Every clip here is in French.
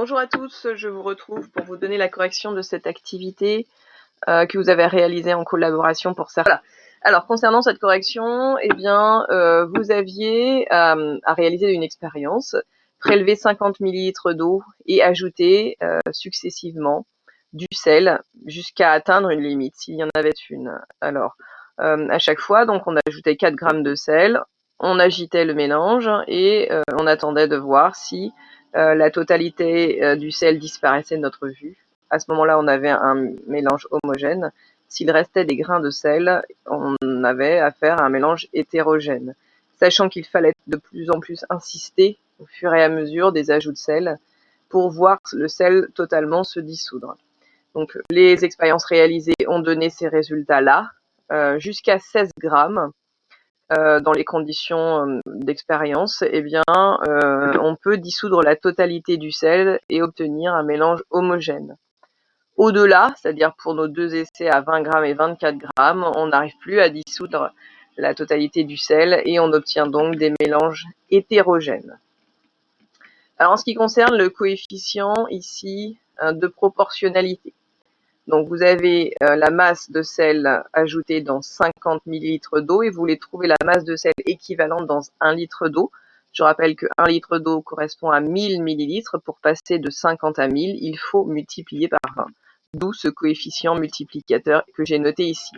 Bonjour à tous, je vous retrouve pour vous donner la correction de cette activité que vous avez réalisée en collaboration pour ça. Voilà. Alors concernant cette correction, eh bien, vous aviez à réaliser une expérience, prélever 50 ml d'eau et ajouter successivement du sel jusqu'à atteindre une limite, s'il y en avait une. Alors, à chaque fois, donc, on ajoutait 4 grammes de sel, on agitait le mélange et on attendait de voir si la totalité du sel disparaissait de notre vue. À ce moment-là, on avait un mélange homogène. S'il restait des grains de sel, on avait affaire à un mélange hétérogène, sachant qu'il fallait de plus en plus insister au fur et à mesure des ajouts de sel pour voir le sel totalement se dissoudre. Donc, les expériences réalisées ont donné ces résultats-là, jusqu'à 16 grammes. Dans les conditions d'expérience, eh bien, on peut dissoudre la totalité du sel et obtenir un mélange homogène. Au-delà, c'est-à-dire pour nos deux essais à 20 grammes et 24 grammes, on n'arrive plus à dissoudre la totalité du sel et on obtient donc des mélanges hétérogènes. Alors en ce qui concerne le coefficient ici de proportionnalité, donc vous avez la masse de sel ajoutée dans 50 ml d'eau et vous voulez trouver la masse de sel équivalente dans 1 litre d'eau. Je rappelle que 1 litre d'eau correspond à 1000 ml. Pour passer de 50 à 1000, il faut multiplier par 20. D'où ce coefficient multiplicateur que j'ai noté ici.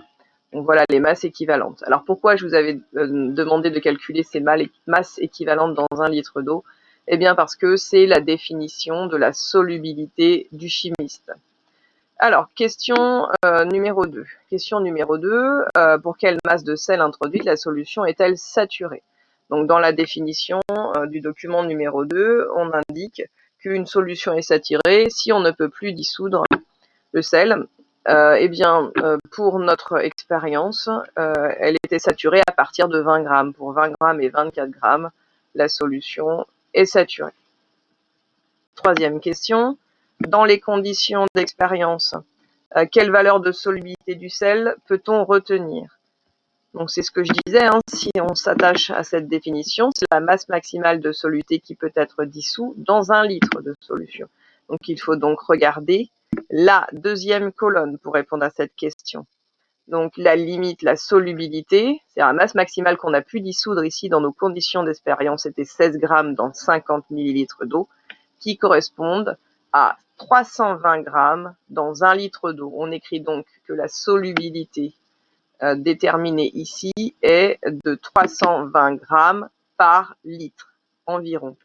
Donc voilà les masses équivalentes. Alors pourquoi je vous avais demandé de calculer ces masses équivalentes dans 1 litre d'eau? Eh bien parce que c'est la définition de la solubilité du chimiste. Alors, question numéro 2. Question numéro 2, pour quelle masse de sel introduite la solution est-elle saturée? Donc, dans la définition du document numéro 2, on indique qu'une solution est saturée si on ne peut plus dissoudre le sel. Eh bien, pour notre expérience, elle était saturée à partir de 20 grammes. Pour 20 grammes et 24 grammes, la solution est saturée. Troisième question. Dans les conditions d'expérience, quelle valeur de solubilité du sel peut-on retenir? Donc c'est ce que je disais, hein, si on s'attache à cette définition, c'est la masse maximale de soluté qui peut être dissous dans 1 litre de solution. Donc il faut donc regarder la deuxième colonne pour répondre à cette question. Donc la limite, la solubilité, c'est la masse maximale qu'on a pu dissoudre ici dans nos conditions d'expérience, c'était 16 grammes dans 50 ml d'eau, qui correspondent à 320 grammes dans 1 litre d'eau. On écrit donc que la solubilité déterminée ici est de 320 grammes par litre environ.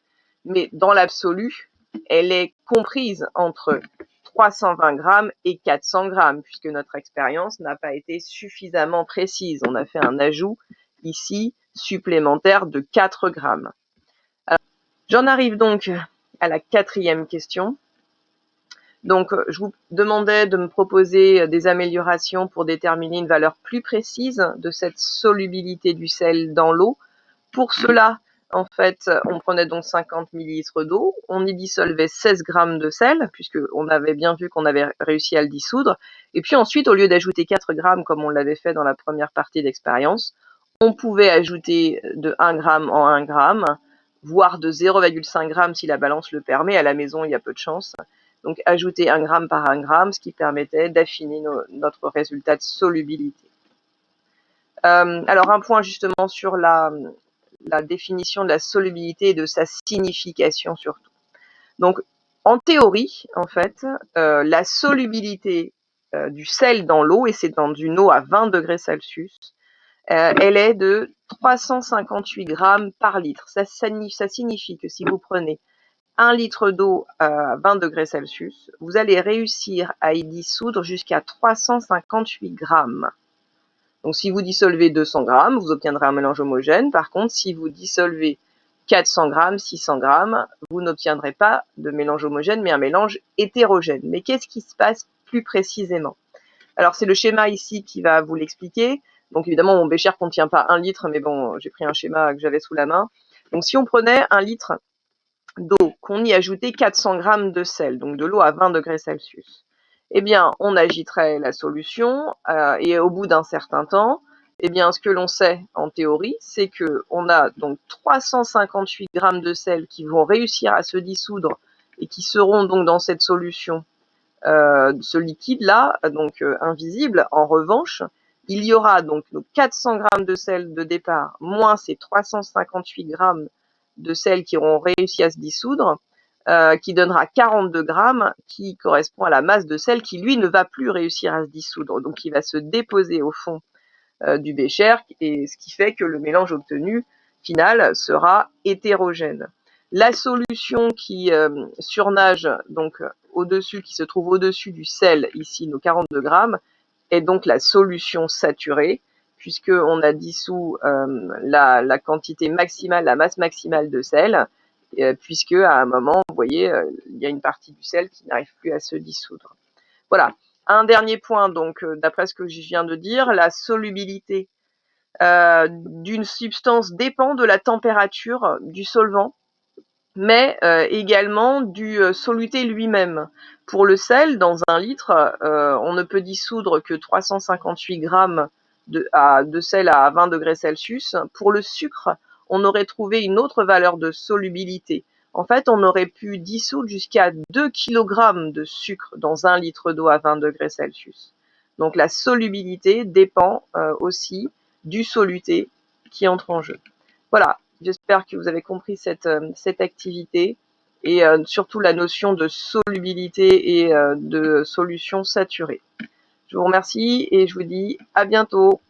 Mais dans l'absolu, elle est comprise entre 320 grammes et 400 grammes, puisque notre expérience n'a pas été suffisamment précise. On a fait un ajout ici supplémentaire de 4 grammes. J'en arrive donc à la 4e question. Donc, je vous demandais de me proposer des améliorations pour déterminer une valeur plus précise de cette solubilité du sel dans l'eau. Pour cela, en fait, on prenait donc 50 ml d'eau, on y dissolvait 16 grammes de sel, puisqu'on avait bien vu qu'on avait réussi à le dissoudre. Et puis ensuite, au lieu d'ajouter 4 grammes comme on l'avait fait dans la première partie d'expérience, on pouvait ajouter de 1 gramme en 1 gramme, voire de 0,5 g si la balance le permet. À la maison, il y a peu de chance. Donc ajouter 1 gramme par 1 gramme, ce qui permettait d'affiner notre résultat de solubilité. Alors un point justement sur la définition de la solubilité et de sa signification surtout. Donc en théorie, en fait, la solubilité du sel dans l'eau, et c'est dans une eau à 20 degrés Celsius, elle est de 358 grammes par litre. Ça signifie que si vous prenez 1 litre d'eau à 20 degrés Celsius, vous allez réussir à y dissoudre jusqu'à 358 grammes. Donc si vous dissolvez 200 grammes, vous obtiendrez un mélange homogène. Par contre, si vous dissolvez 400 grammes, 600 grammes, vous n'obtiendrez pas de mélange homogène, mais un mélange hétérogène. Mais qu'est-ce qui se passe plus précisément? Alors c'est le schéma ici qui va vous l'expliquer. Donc évidemment, mon bécher ne contient pas 1 litre, mais bon, j'ai pris un schéma que j'avais sous la main. Donc si on prenait 1 litre d'eau, qu'on y ajoutait 400 grammes de sel, donc de l'eau à 20 degrés Celsius, eh bien, on agiterait la solution et au bout d'un certain temps, eh bien, ce que l'on sait en théorie, c'est qu'on a donc 358 grammes de sel qui vont réussir à se dissoudre et qui seront donc dans cette solution, ce liquide-là, donc invisible. En revanche, il y aura donc nos 400 grammes de sel de départ, moins ces 358 grammes de sel qui auront réussi à se dissoudre, qui donnera 42 grammes, qui correspond à la masse de sel qui, lui, ne va plus réussir à se dissoudre, donc il va se déposer au fond du bécher, et ce qui fait que le mélange obtenu final sera hétérogène. La solution qui surnage donc au-dessus, qui se trouve au-dessus du sel, ici nos 42 grammes, est donc la solution saturée, puisqu'on a dissous la quantité maximale, la masse maximale de sel, puisque à un moment, vous voyez, il y a une partie du sel qui n'arrive plus à se dissoudre. Voilà. Un dernier point, donc, d'après ce que je viens de dire, la solubilité d'une substance dépend de la température du solvant, mais également du soluté lui-même. Pour le sel, dans 1 litre, on ne peut dissoudre que 358 grammes de sel à 20 degrés Celsius. Pour le sucre, on aurait trouvé une autre valeur de solubilité. En fait, on aurait pu dissoudre jusqu'à 2 kg de sucre dans 1 litre d'eau à 20 degrés Celsius. Donc la solubilité dépend aussi du soluté qui entre en jeu. Voilà, j'espère que vous avez compris cette activité et surtout la notion de solubilité et de solution saturée. Je vous remercie et je vous dis à bientôt.